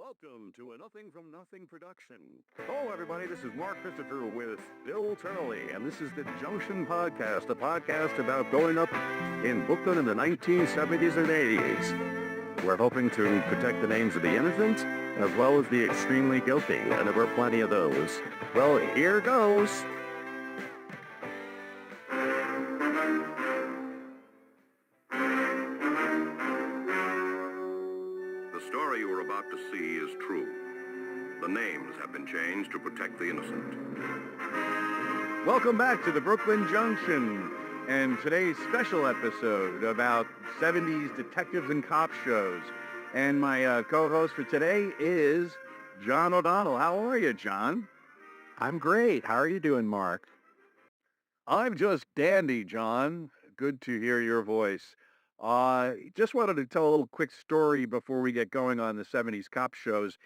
Welcome to a Nothing from Nothing production. Hello, everybody. This is Mark Christopher with Bill Turley, and this is the Junction Podcast, a podcast about growing up in Brooklyn in the 1970s and 80s. We're hoping to protect the names of the innocent as well as the extremely guilty, and there were plenty of those. Well, here goes. The story you are about to see is true. The names have been changed to protect the innocent. Welcome back to the Brooklyn Junction, and today's special episode about 70s detectives and cop shows. And my co-host for today is John O'Donnell. How are you, John? I'm great. How are you doing, Mark? I'm just dandy, John. Good to hear your voice. Just wanted to tell a little quick story before we get going on the 70s cop shows.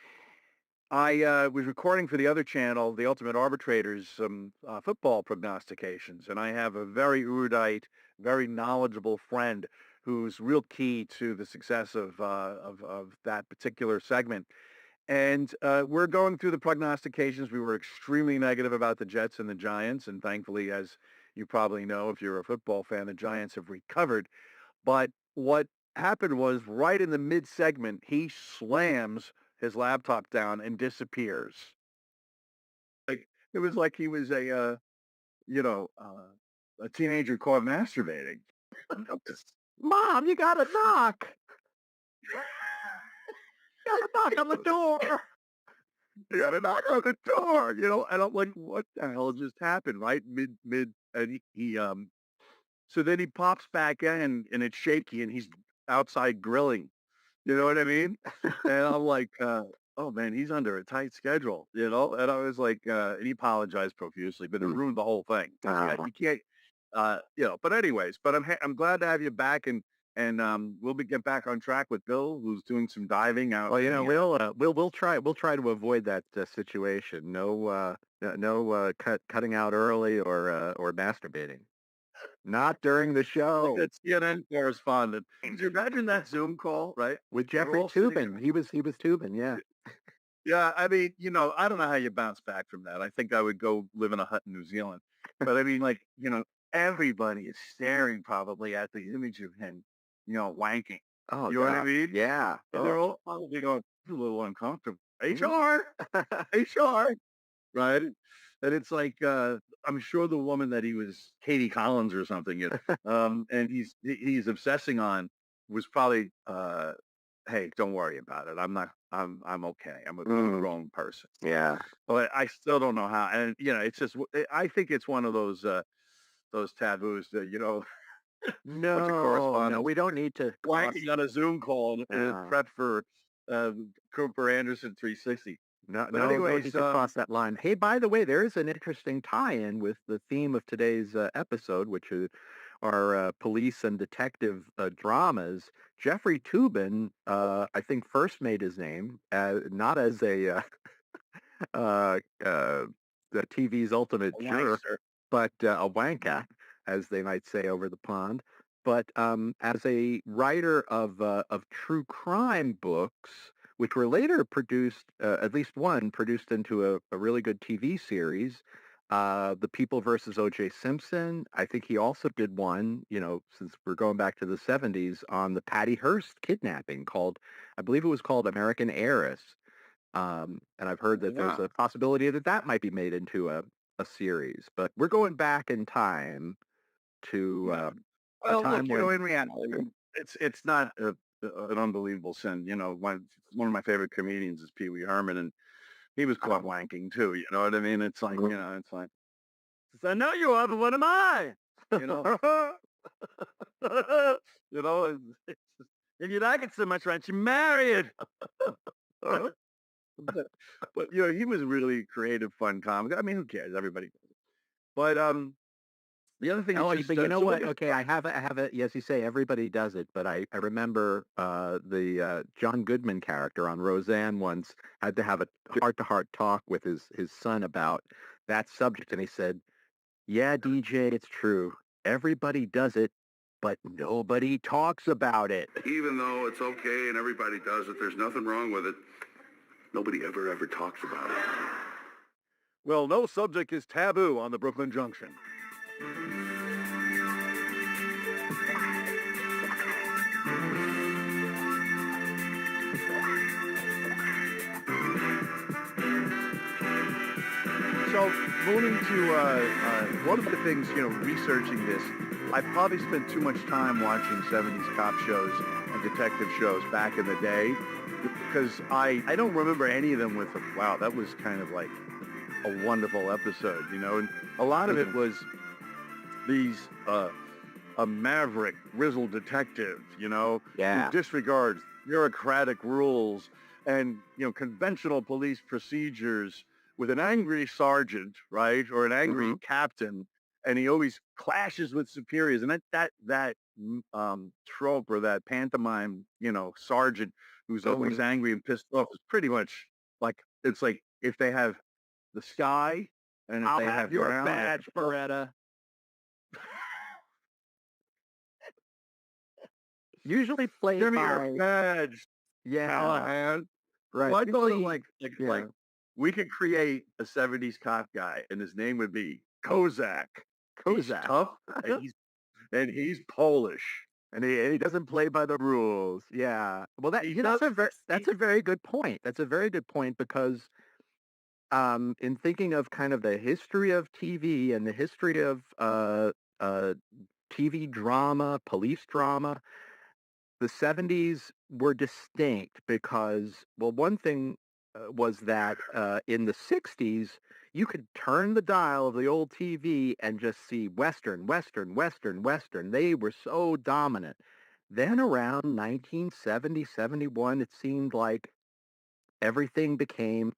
I was recording for the other channel, The Ultimate Arbitrators, some football prognostications, and I have a very erudite, very knowledgeable friend who's real key to the success of that particular segment. And we're going through the prognostications. We were extremely negative about the Jets and the Giants, and thankfully, as you probably know, if you're a football fan, the Giants have recovered. But what happened was right in the mid-segment, he slams his laptop down and disappears. Like it was like he was a teenager caught masturbating. Mom, you gotta knock. You gotta knock on the door. You gotta knock on the door, and I'm like, what the hell just happened, right? Mid, and he so then he pops back in, and it's shaky, and he's outside grilling. You know what I mean? And I'm like, oh man, he's under a tight schedule, And I was like, and he apologized profusely, but it ruined the whole thing. You can't, But anyways, I'm glad to have you back, and we'll get back on track with Bill, who's doing some diving out. Well, we'll try to avoid that situation. No cutting out early or masturbating. Not during the show. Like that CNN correspondent. Could you imagine that Zoom call, right? With Jeffrey Toobin. He was Toobin, yeah. Yeah, I mean, I don't know how you bounce back from that. I think I would go live in a hut in New Zealand. But I mean, everybody is staring probably at the image of him, wanking. Oh, you know what I mean? Yeah. And they're all probably going, a little uncomfortable. HR! HR! Right? And it's like, I'm sure the woman that he was Katie Collins or something, and he's obsessing on was probably, hey, don't worry about it. I'm okay. I'm a grown person. Yeah. But I still don't know how. And, it's just, I think it's one of those taboos that, No, we don't need to. Wanking on a Zoom call and prep for Cooper Anderson 360. No, anyways, need to cross that line. Hey, by the way, there is an interesting tie-in with the theme of today's episode, which are police and detective dramas. Jeffrey Toobin, I think, first made his name not as the TV's ultimate jerk, but a wanker, as they might say over the pond, but as a writer of true crime books, which were later produced, at least one, produced into a really good TV series, The People versus O.J. Simpson. I think he also did one, since we're going back to the 70s, on the Patty Hearst kidnapping I believe it was called American Heiress. And I've heard that there's a possibility that might be made into a series. But we're going back in time to a time when... in reality, it's not an unbelievable sin. One of my favorite comedians is Pee Wee Herman, and he was caught wanking too. You know what I mean? It's like, it's like, I know you are, but what am I? If you like it so much, why don't you marry it? But he was really creative, fun comic. I mean, who cares? Everybody does it. But the other thing, but you know what? Okay, I have it. Yes, you say everybody does it, but I remember the John Goodman character on Roseanne once had to have a heart-to-heart talk with his son about that subject, and he said, "Yeah, DJ, it's true. Everybody does it, but nobody talks about it." Even though it's okay and everybody does it, there's nothing wrong with it. Nobody ever talks about it. Well, no subject is taboo on the Brooklyn Junction. So, moving to one of the things, researching this, I probably spent too much time watching 70s cop shows and detective shows back in the day because I don't remember any of them with a, wow, that was kind of like a wonderful episode, and a lot of it was these a maverick, grizzled detective, who Yeah. disregards bureaucratic rules and, conventional police procedures with an angry sergeant, right, or an angry Hmm. captain, and he always clashes with superiors. And that trope or that pantomime, sergeant who's always angry and pissed off is pretty much like it's like if they have the sky and if I'll they have have your ground. badge, Beretta. Usually played Give me your by, badge, yeah, Callahan. right. Well, I thought of Usually, like yeah, we could create a 70s cop guy and his name would be Kozak. He's Kozak. tough and he's Polish. And he doesn't play by the rules. Yeah. Well, He that's does that's a very good point. That's a very good point because in thinking of kind of the history of TV and the history of uh, TV drama, police drama, the 70s were distinct because, well, one thing was that in the 60s, you could turn the dial of the old TV and just see Western, Western, Western, Western. They were so dominant. Then around 1970, 71, it seemed like everything became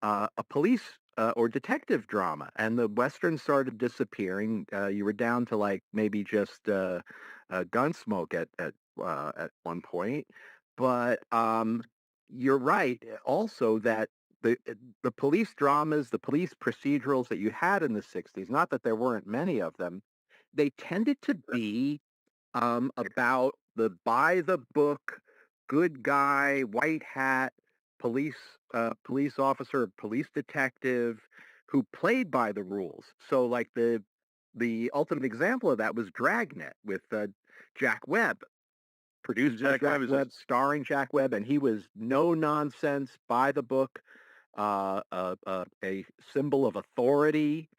a police or detective drama, and the westerns started disappearing. You were down to like maybe just Gunsmoke at one point, but you're right. Also, that the police dramas, the police procedurals that you had in the '60s, not that there weren't many of them, they tended to be about the by the book, good guy, white hat, police police officer, police detective who played by the rules. So like the ultimate example of that was Dragnet with Jack Webb, produced by Jack Jack Webb is Webb, starring Jack Webb, and he was no nonsense, by the book, a symbol of authority,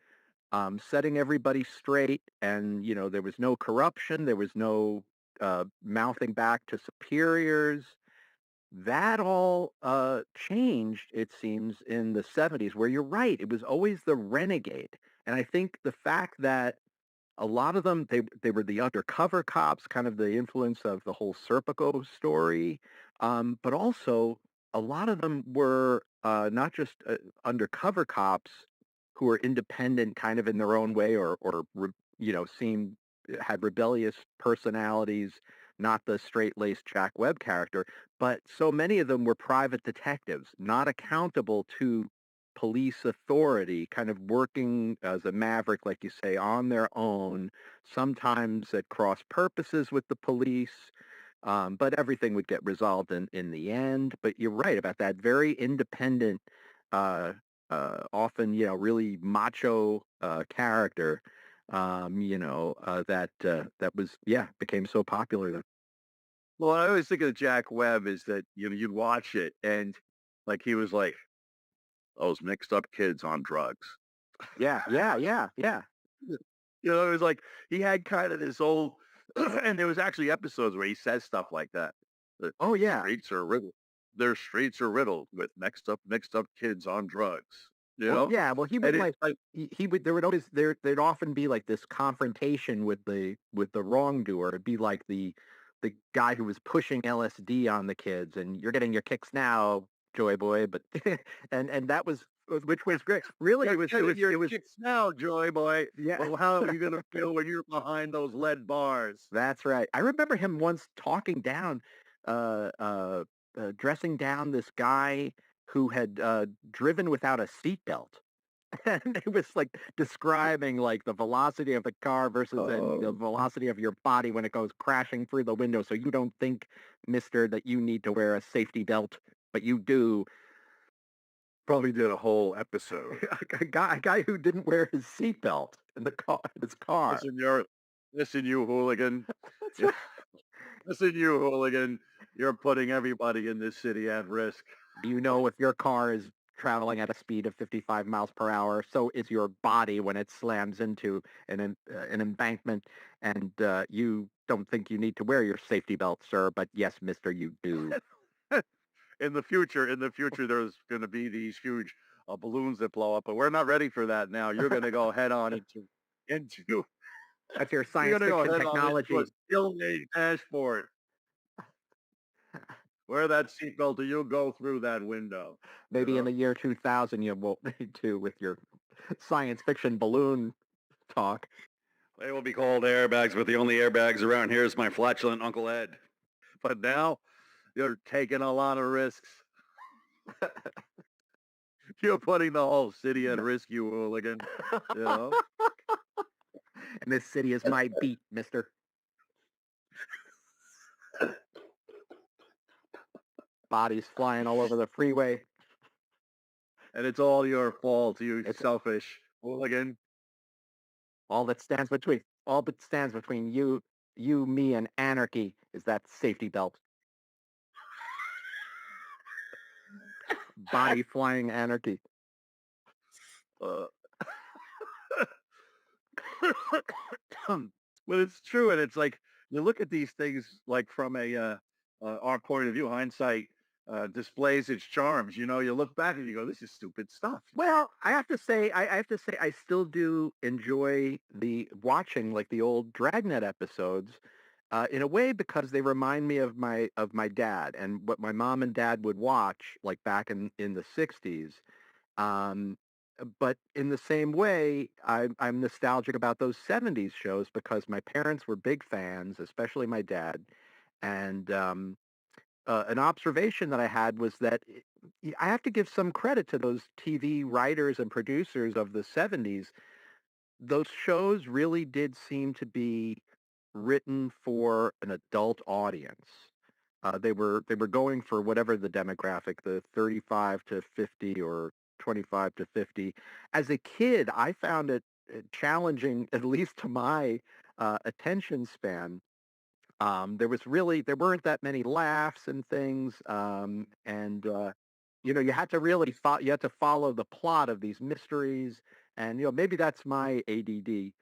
setting everybody straight, and there was no corruption, there was no mouthing back to superiors. That all changed, it seems, in the '70s, where you're right, it was always the renegade. And I think the fact that a lot of them, they were the undercover cops, kind of the influence of the whole Serpico story, but also a lot of them were not just undercover cops who were independent, kind of in their own way, or seemed had rebellious personalities, not the straight-laced Jack Webb character, but so many of them were private detectives, not accountable to police authority, kind of working as a maverick, like you say, on their own, sometimes at cross purposes with the police, but everything would get resolved in the end. But you're right about that very independent, uh, often, really macho character, that was, yeah, became so popular. well, I always think of Jack Webb is that you'd watch it and like he was like those mixed up kids on drugs. Yeah, yeah, yeah, yeah. It was like he had kind of this old, and there was actually episodes where he says stuff like that. The Oh, yeah. streets are riddled. Their streets are riddled with mixed up kids on drugs. You Well, know, yeah, well, he would and it like like he would there would always there'd often be like this confrontation with the wrongdoer. It'd be like the guy who was pushing LSD on the kids, and you're getting your kicks now, Joy Boy. But and that was, which was great. Really, you're getting it your was kicks now, Joy Boy. yeah. Well, how are you gonna feel when you're behind those lead bars? That's right. I remember him once talking down, uh, uh, dressing down this guy who had driven without a seatbelt. And it was like describing like the velocity of the car versus the Oh, velocity of your body when it goes crashing through the window. So you don't think, mister, that you need to wear a safety belt, but you do. Probably did a whole episode. A guy who didn't wear his seatbelt in his car. Listen, you're listen, you hooligan. That's Yeah, right. listen, you hooligan. You're putting everybody in this city at risk. Do you know if your car is traveling at a speed of 55 miles per hour, so is your body when it slams into an embankment, and you don't think you need to wear your safety belt, sir, but yes, mister, you do. In the future, there's going to be these huge balloons that blow up, but we're not ready for that now. You're going to go head on into That's your you're science going to go fiction head on into a technology. steel-made dashboard. Wear that seatbelt or you'll go through that window. You Maybe in know, the year 2000 you won't need to with your science fiction balloon talk. they will be called airbags, but the only airbags around here is my flatulent Uncle Ed. But now you're taking a lot of risks. You're putting the whole city at risk, you hooligan. You know. And this city is my beat, mister. Bodies flying all over the freeway. And it's all your fault, you It's selfish hooligan. all that stands between you, me, and anarchy is that safety belt. Body flying anarchy. Uh, but it's true, and it's like you look at these things like from our point of view. Hindsight displays its charms. You know, you look back and you go, "This is stupid stuff." Well, I have to say, I still do enjoy the watching like the old Dragnet episodes, in a way because they remind me of my dad and what my mom and dad would watch like back in the '60s. Um, but in the same way, I'm nostalgic about those '70s shows because my parents were big fans, especially my dad, and an observation that I had was that I have to give some credit to those TV writers and producers of the '70s. Those shows really did seem to be written for an adult audience. They were going for whatever the demographic, the 35 to 50 or 25 to 50. As a kid, I found it challenging, at least to my attention span. There weren't that many laughs and things, and you had to follow the plot of these mysteries, and maybe that's my ADD,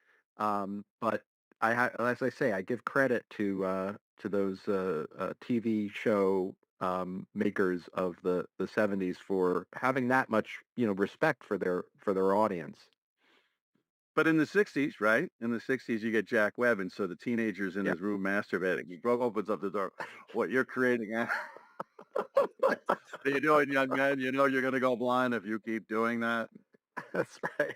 but as I say, I give credit to those TV show makers of the '70s for having that much respect for their audience. But in the '60s, right? In the '60s, you get Jack Webb, and so the teenager's in Yeah. his room masturbating. He opens up the door. What you're creating? What are you doing, young man? You know you're going to go blind if you keep doing that. That's right.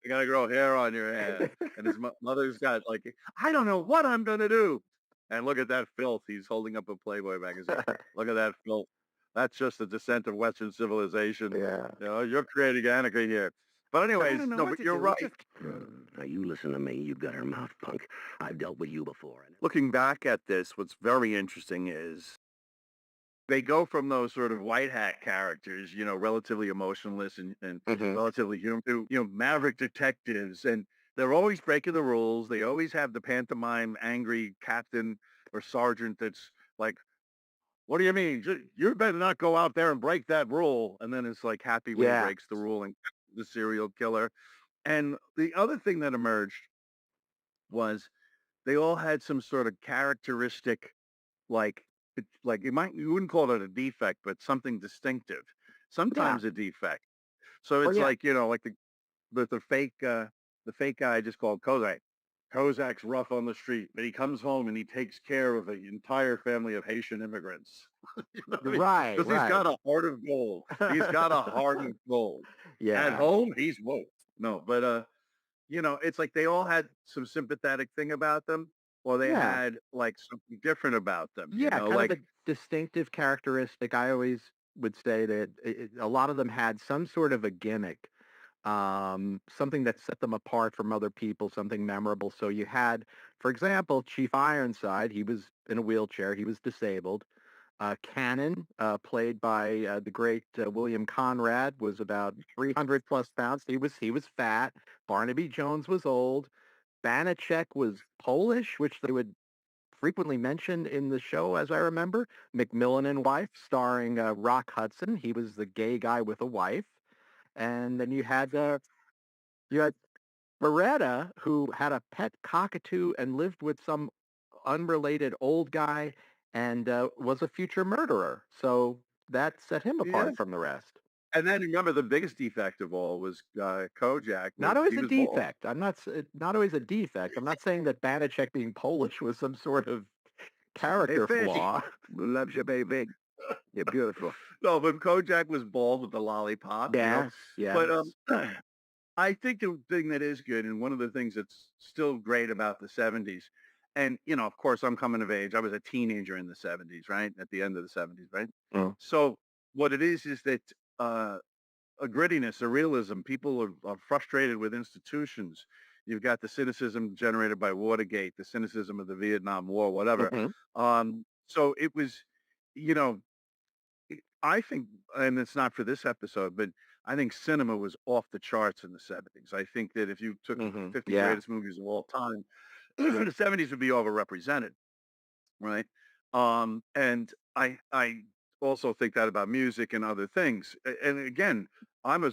You got to grow hair on your head. And his mother's got like, I don't know what I'm going to do. And look at that filth. He's holding up a Playboy magazine. Look at that filth. That's just the descent of Western civilization. Yeah. You know, you're creating anarchy here. But I anyways, don't know no, what but to you're do. right. Now you listen to me. You've got her mouth, punk. I've dealt with you before. And Looking back at this, what's very interesting is they go from those sort of white hat characters, relatively emotionless and Mhm. relatively human to, maverick detectives. And they're always breaking the rules. They always have the pantomime angry captain or sergeant that's like, what do you mean? You better not go out there and break that rule. And then it's like happy when he Yeah. breaks the rule and the serial killer. And the other thing that emerged was they all had some sort of characteristic, like like you wouldn't call it a defect, but something distinctive. Yeah. Sometimes a defect. So Well, it's yeah. like, like the fake guy I just called Kozak. Kozak's rough on the street, but he comes home and he takes care of an entire family of Haitian immigrants. Right, Because he's right. got a heart of gold. He's got a heart of gold. At Yeah. home, he's woke. No, but it's like they all had some sympathetic thing about them, or they Yeah. had like something different about them, Yeah, kind of like a distinctive characteristic. I always would say that a lot of them had some sort of a gimmick, something that set them apart from other people, something memorable. So you had, for example, Chief Ironside. He was in a wheelchair. He was disabled. Cannon, played by the great William Conrad, was about 300 plus pounds. He was fat. Barnaby Jones was old. Banachek was Polish, which they would frequently mention in the show, as I remember. Macmillan and Wife, starring Rock Hudson. He was the gay guy with a wife. And then you had Beretta, who had a pet cockatoo and lived with some unrelated old guy and was a future murderer. So that set him Yeah. apart from the rest. And then remember the biggest defect of all was Kojak Not was always he a was bald. defect. Not always a defect. I'm not saying that Banachek being Polish was some sort of Hey, character fish. flaw. Love you, baby. You're beautiful. No, but Kojak was bald with the lollipop, you know. Yes, yes. But I think the thing that is good, and one of the things that's still great about the 70s, and, you know, of course, I'm coming of age. I was a teenager in the 70s, right? At the end of the 70s, right? Mm. So what it is that a grittiness, a realism. People are frustrated with institutions. You've got the cynicism generated by Watergate, the cynicism of the Vietnam War, whatever. Mhm. So it was, you know, I think, and it's not for this episode, but I think cinema was off the charts in the 70s. I think that if you took 50 Yeah. greatest movies of all time, the 70s would be overrepresented, right? And I also think that about music and other things. And again, I'm a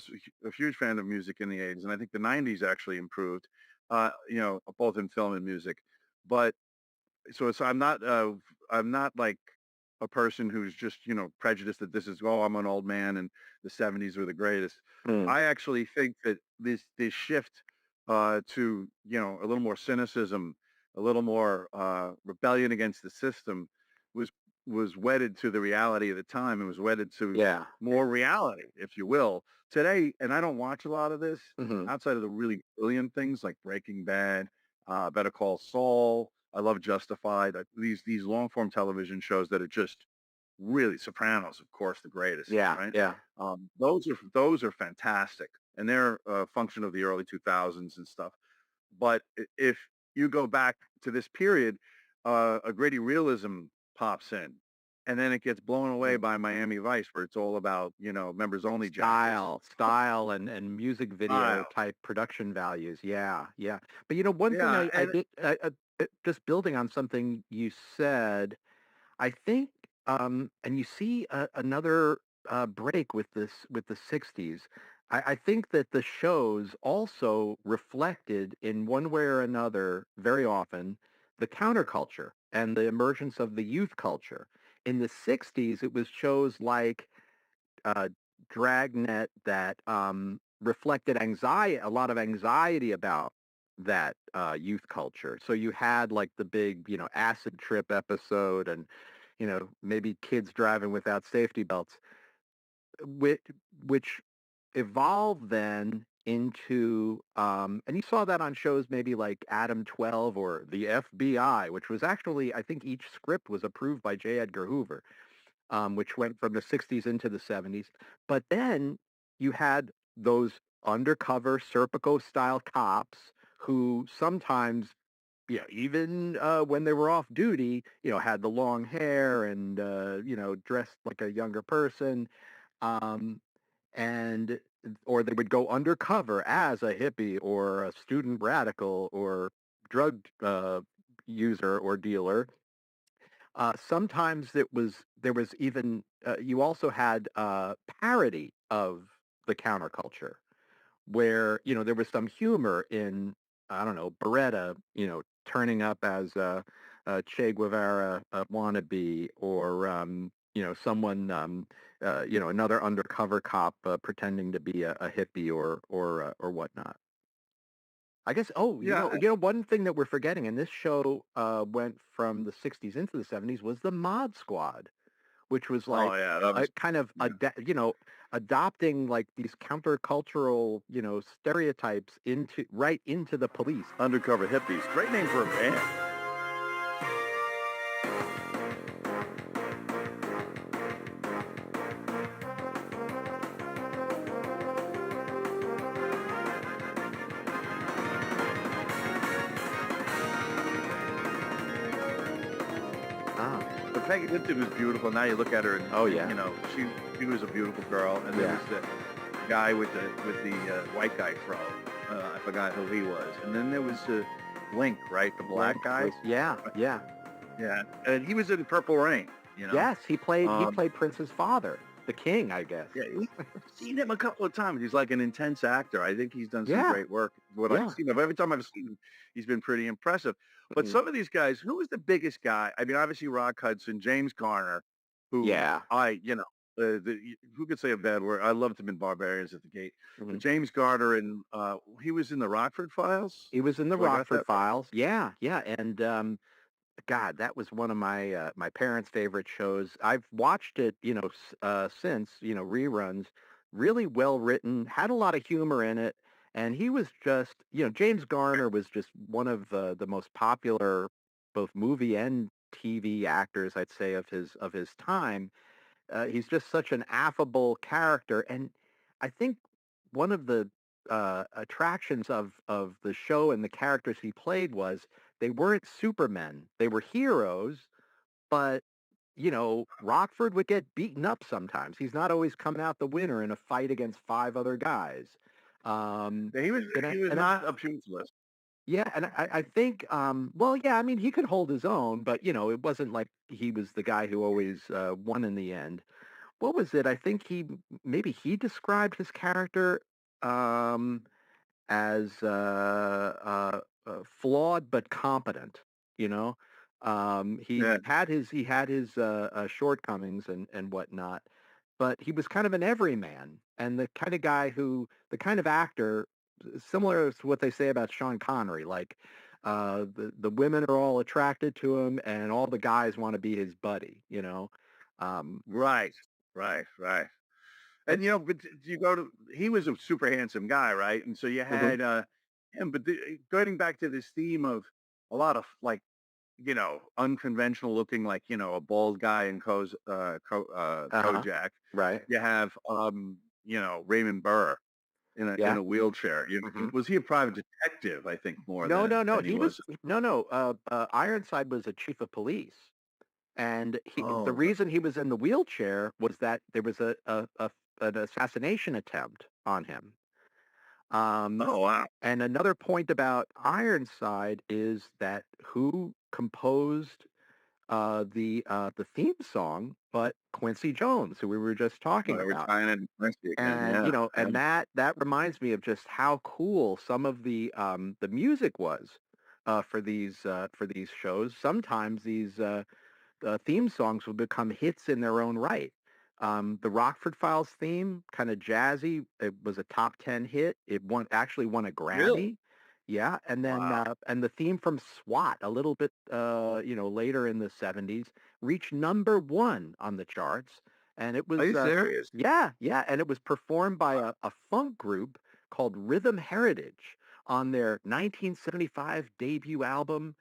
huge fan of music in the 80s, and I think the 90s actually improved, you know, both in film and music. But so I'm not like a person who's just, you know, prejudiced that this is, oh, I'm an old man and the 70s were the greatest. Mm. I actually think that this shift to, you know, a little more cynicism, a little more rebellion against the system was was wedded to the reality of the time. It was wedded to Yeah. more reality, if you will. Today, and I don't watch a lot of this Mhm. outside of the really brilliant things like Breaking Bad, Better Call Saul. I love Justified. These long form television shows that are just really Sopranos, of course, the greatest, Yeah. right? Yeah. Those are fantastic, and they're a function of the early 2000s and stuff. But if you go back to this period, a gritty realism pops in, and then it gets blown away by Miami Vice, where it's all about, you know, members only jackets. Style and music video Style. type production values. Yeah, yeah. But you know, one thing Yeah, I and did, just building on something you said, I think, and you see another break with the 60s. I think that the shows also reflected in one way or another very often the counterculture and the emergence of the youth culture. In the 60s, it was shows like uh, Dragnet that reflected anxiety, a lot of anxiety about that youth culture. So you had like the big, you know, acid trip episode and, you know, maybe kids driving without safety belts, which, which evolved then into, and you saw that on shows maybe like Adam 12 or the FBI, which was actually, I think each script was approved by J. Edgar Hoover, which went from the 60s into the 70s. But then you had those undercover Serpico-style cops who sometimes, you know, even when they were off duty, you know, had the long hair and, you know, dressed like a younger person. Um, and or they would go undercover as a hippie or a student radical or drug user or dealer. Sometimes there was even you also had parody of the counterculture where you know there was some humor in I don't know Beretta you know turning up as a Che Guevara wannabe or you know someone you know another undercover cop pretending to be a hippie or whatnot. I guess. Oh, yeah, you know, one thing that we're forgetting, and this show went from the '60s into the '70s, was the Mod Squad, which was oh like yeah, that a was kind of yeah. you know, adopting like these countercultural, you know, stereotypes into right into the police. Undercover hippies. Great name for a band. Ah, The Peggy Lipton was beautiful. Now you look at her, and Oh yeah, she was a beautiful girl. And there yeah. was the guy with the white guy fro. I forgot who he was. And then there was Link, right, the black Link guy. was yeah, yeah. Yeah, and he was in Purple Rain. Yes, he Um, played Prince's father, the king, I guess. yeah, seen him a couple of times. He's like an intense actor. I think he's done some Yeah, great work. What I've yeah. seen of every time I've seen him, he's been pretty impressive. But Mm. some of these guys, who was the biggest guy? I mean, obviously Rock Hudson, James Garner, who Yeah. who could say a bad word? I loved him in Barbarians at the Gate. But Mhm. James Garner, and he was in the Rockford Files. He was in the Do I got Rockford that right? Files. Yeah, yeah, and God, that was one of my parents' favorite shows. I've watched it, since, reruns. Really well written, had a lot of humor in it, and he was just, James Garner was just one of the most popular both movie and TV actors, I'd say, of his time. He's just such an affable character, and I think one of the attractions of the show and the characters he played was they weren't supermen; they were heroes. But Rockford would get beaten up sometimes. He's not always coming out the winner in a fight against five other guys. Um, Yeah, he was and I, he was and I, not a pugilist. yeah, and I think, well, yeah, I mean, he could hold his own, but it wasn't like he was the guy who always won in the end. What was it? I think maybe he described his character um, as flawed but competent. You know, Yeah, he had his shortcomings and whatnot, but he was kind of an everyman and the kind of actor similar to what they say about Sean Connery, like the women are all attracted to him and all the guys want to be his buddy. Um, right, right. and, And but you go to he was a super handsome guy, right? And so you mhm. had him, but going back to this theme of a lot of like unconventional looking, like a bald guy in Uh-huh. Kojak. Right. You have Raymond Burr in Yeah. a wheelchair. Hmm. Was he a private detective? I think more No, no, no. than he He was was. no. Ironside was a chief of police, and the Oh, reason he was in the wheelchair was that there was an assassination attempt on him. Um, oh wow, and another point about Ironside is that who composed the theme song, but Quincy Jones, who we were just oh, talking they were about. tying in Prince again. And Yeah, yeah. and that reminds me of just how cool some of the music was for these shows. Sometimes these theme songs will become hits in their own right. The Rockford Files theme, kind of jazzy, it was a top 10 hit. It actually won a Really? Grammy. Yeah, and then Wow. and the theme from SWAT, a little bit later in the 70s, reached number 1 on the charts, and it Are was you serious? yeah, yeah, and it was performed by a funk group called Rhythm Heritage on their 1975 debut album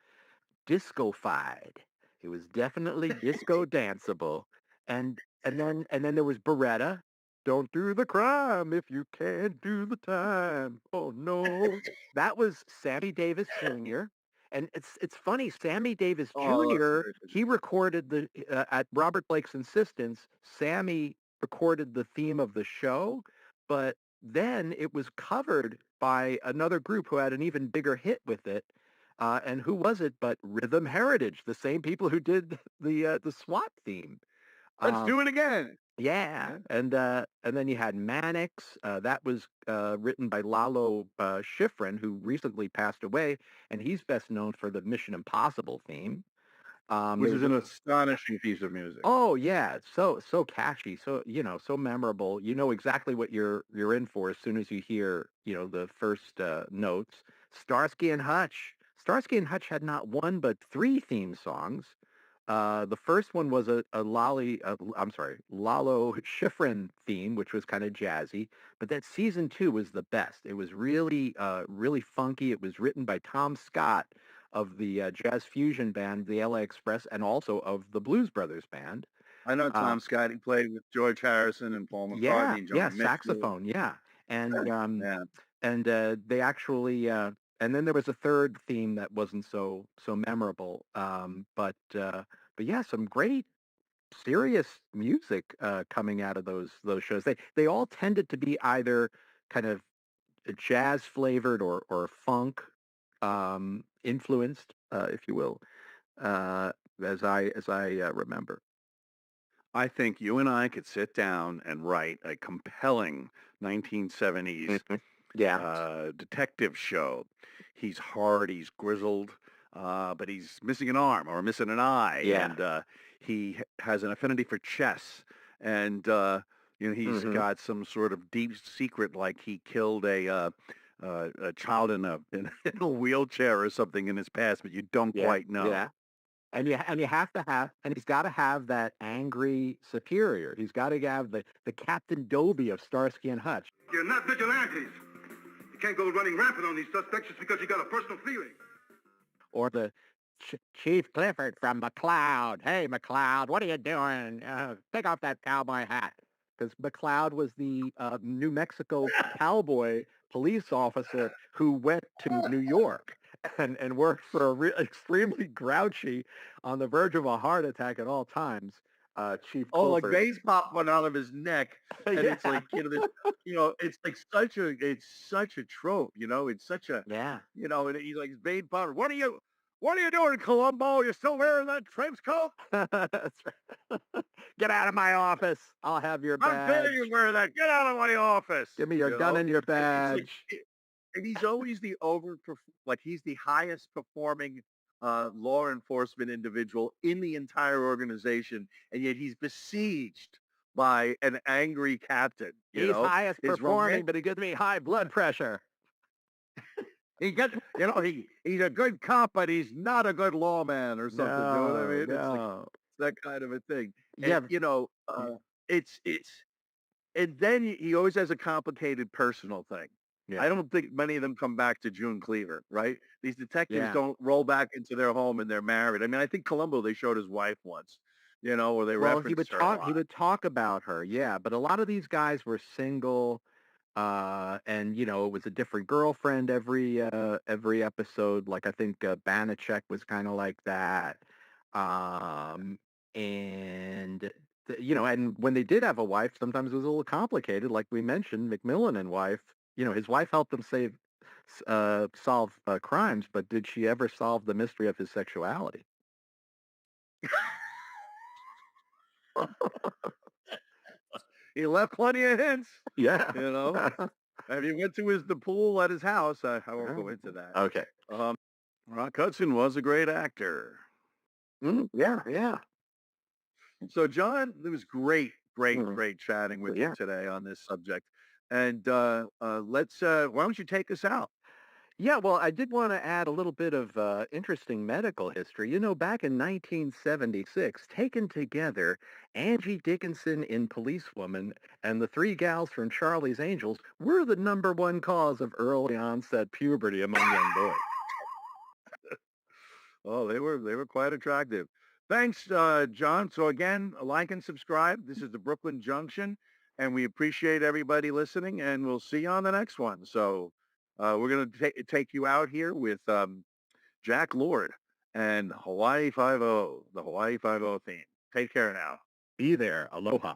disco-fied. It was definitely disco danceable. And then there was Beretta. Don't do the crime if you can't do the time. Oh no. That was Sammy Davis Jr. And it's funny, Sammy Davis Oh, that's Jr., very good. he recorded at Robert Blake's insistence, Sammy recorded the theme of the show, but then it was covered by another group who had an even bigger hit with it. And who was it but Rhythm Heritage, the same people who did the SWAT theme. Let's Um, do it again. yeah, Yeah. and then you had Mannix. That was written by Lalo Schifrin, who recently passed away, and he's best known for the Mission Impossible theme. Which There is was a an astonishing piece of music. Oh yeah, it's so catchy, so so memorable. You know exactly what you're in for as soon as you hear the first notes. Starsky and Hutch. Starsky and Hutch had not one but three theme songs. The first one was I'm sorry, Lalo Schifrin theme, which was kind of jazzy. But that season 2 was the best. It was really funky. It was written by Tom Scott of the jazz fusion band, the LA Express, and also of the Blues Brothers band. I know Uh, Tom Scott. He played with George Harrison and Paul yeah, McCartney and yeah, Joni Mitchell. saxophone, yeah, and Yeah. they actually and then there was a third theme that wasn't so memorable, but yeah, some great serious music coming out of those shows. They all tended to be either kind of jazz flavored or funk influenced, if you will, uh, as I remember. I think you and I could sit down and write a compelling 1970s Mhm. Yeah, detective show. He's hard, he's grizzled, but he's missing an arm or missing an eye, yeah. and has an affinity for chess, and he's Hmm. got some sort of deep secret, like he killed a child in a wheelchair or something in his past, but you don't Yeah, quite know. yeah. And you have to have, and he's got to have that angry superior. He's got to have the Captain Dobie of Starsky and Hutch, You're not vigilantes. You can't go running rampant on these suspects just because you got a personal feeling. or the Chief Clifford from McLeod. Hey, McLeod, what are you doing? Take off that cowboy hat. Because McLeod was the New Mexico cowboy police officer who went to New York and worked for a extremely grouchy, on the verge of a heart attack at all times, Chief Oh, like Clifford. veins pop one out of his neck, and it's Yeah, like, it's like it's such a trope, it's such a, yeah. and he's like vein powder. What are you doing, Columbo? You still wearing that trench coat? That's right. Get out of my office. I'll have your How dare badge. you wear that? Get out of my office, Give me your gun and your and it's like, badge. and he's always like he's the highest performing law enforcement individual in the entire organization, and yet he's besieged by an angry captain. He's highest His romantic. performing, but he gives me high blood pressure. He gets, he's a good cop, but he's not a good lawman or something. You know what I No, mean? It's like no. it's that kind of a thing, and Yeah, it's and then he always has a complicated personal thing. yeah, I don't think many of them come back to June Cleaver, right? These detectives yeah. don't roll back into their home and they're married. I mean, I think Columbo, they showed his wife once, or they Well, referenced her a he lot. would talk about her, yeah, but a lot of these guys were single, and it was a different girlfriend every episode. Like I think Banachek was kind of like that. Um, and and when they did have a wife, sometimes it was a little complicated. Like we mentioned, McMillan and wife. His wife helped him solve crimes, but did she ever solve the mystery of his sexuality? He left plenty of hints, Yeah. you know. If you went to the pool at his house, I won't go into that. Okay. Um, Rock Hudson was a great actor. Yeah, yeah. So, John, it was great, great, Mm, great chatting with you yeah. today on this subject. And why don't you take us out? Yeah, well, I did want to add a little bit of interesting medical history. Back in 1976, taken together, Angie Dickinson in Policewoman and the three gals from Charlie's Angels were the number one cause of early onset puberty among young boys. Oh, they were quite attractive. Thanks, John. So again, like and subscribe. This is the Brooklyn Junction, and we appreciate everybody listening. And we'll see you on the next one. So we're gonna take you out here with Jack Lord and Hawaii Five O, the Hawaii Five O theme. Take care now. Be there. Aloha.